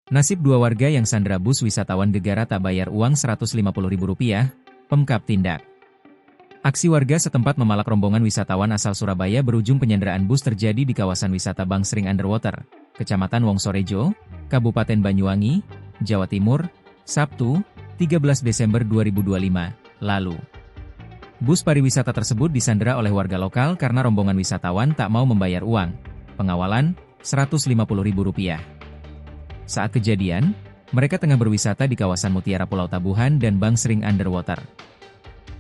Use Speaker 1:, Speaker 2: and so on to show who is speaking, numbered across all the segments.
Speaker 1: Nasib dua warga yang sandra bus wisatawan Gegara tak bayar uang Rp150.000, Pemkab tindak. Aksi warga setempat memalak rombongan wisatawan asal Surabaya berujung penyanderaan bus terjadi di kawasan wisata Bangsering Underwater, Kecamatan Wongsorejo, Kabupaten Banyuwangi, Jawa Timur, Sabtu, 13 Desember 2025, lalu. Bus pariwisata tersebut disandera oleh warga lokal karena rombongan wisatawan tak mau membayar uang pengawalan Rp150.000. Saat kejadian, mereka tengah berwisata di kawasan Mutiara Pulau Tabuhan dan Bangsering Underwater.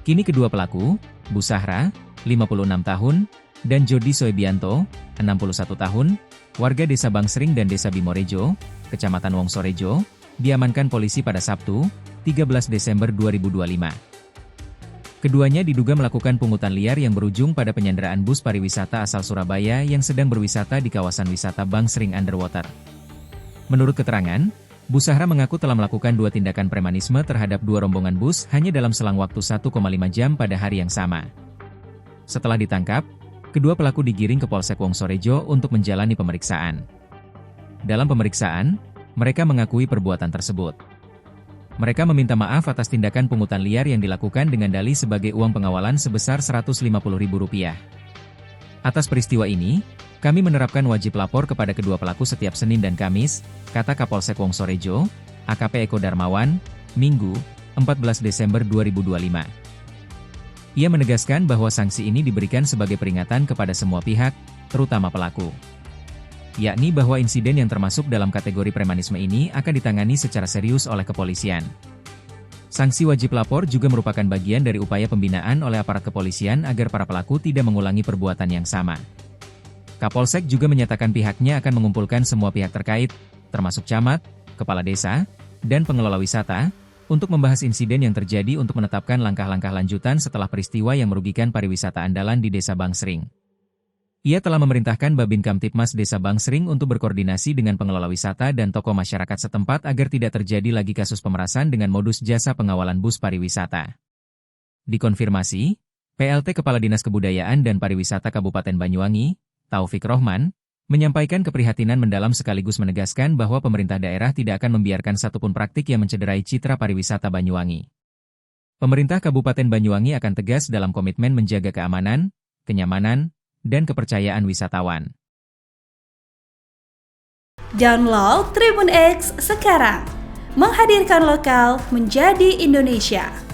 Speaker 1: Kini kedua pelaku, Bu Sahra, 56 tahun, dan Jody Soebianto, 61 tahun, warga Desa Bangsering dan Desa Bimorejo, Kecamatan Wongsorejo, diamankan polisi pada Sabtu, 13 Desember 2025. Keduanya diduga melakukan pungutan liar yang berujung pada penyanderaan bus pariwisata asal Surabaya yang sedang berwisata di kawasan wisata Bangsering Underwater. Menurut keterangan, Bu Sahra mengaku telah melakukan 2 tindakan premanisme terhadap 2 rombongan bus hanya dalam selang waktu 1,5 jam pada hari yang sama. Setelah ditangkap, kedua pelaku digiring ke Polsek Wongsorejo untuk menjalani pemeriksaan. Dalam pemeriksaan, mereka mengakui perbuatan tersebut. Mereka meminta maaf atas tindakan pungutan liar yang dilakukan dengan dalih sebagai uang pengawalan sebesar Rp150.000. Atas peristiwa ini, kami menerapkan wajib lapor kepada kedua pelaku setiap Senin dan Kamis, kata Kapolsek Wongsorejo, AKP Eko Darmawan, Minggu, 14 Desember 2025. Ia menegaskan bahwa sanksi ini diberikan sebagai peringatan kepada semua pihak, terutama pelaku. Yakni bahwa insiden yang termasuk dalam kategori premanisme ini akan ditangani secara serius oleh kepolisian. Sanksi wajib lapor juga merupakan bagian dari upaya pembinaan oleh aparat kepolisian agar para pelaku tidak mengulangi perbuatan yang sama. Kapolsek juga menyatakan pihaknya akan mengumpulkan semua pihak terkait, termasuk camat, kepala desa, dan pengelola wisata, untuk membahas insiden yang terjadi untuk menetapkan langkah-langkah lanjutan setelah peristiwa yang merugikan pariwisata andalan di Desa Bangsering. Ia telah memerintahkan Babin Kamtipmas Desa Bangsering untuk berkoordinasi dengan pengelola wisata dan tokoh masyarakat setempat agar tidak terjadi lagi kasus pemerasan dengan modus jasa pengawalan bus pariwisata. Dikonfirmasi, PLT Kepala Dinas Kebudayaan dan Pariwisata Kabupaten Banyuwangi, Taufik Rohman, menyampaikan keprihatinan mendalam sekaligus menegaskan bahwa pemerintah daerah tidak akan membiarkan satupun praktik yang mencederai citra pariwisata Banyuwangi. Pemerintah Kabupaten Banyuwangi akan tegas dalam komitmen menjaga keamanan, kenyamanan, dan kepercayaan wisatawan.
Speaker 2: Download Tribun X sekarang, menghadirkan lokal menjadi Indonesia.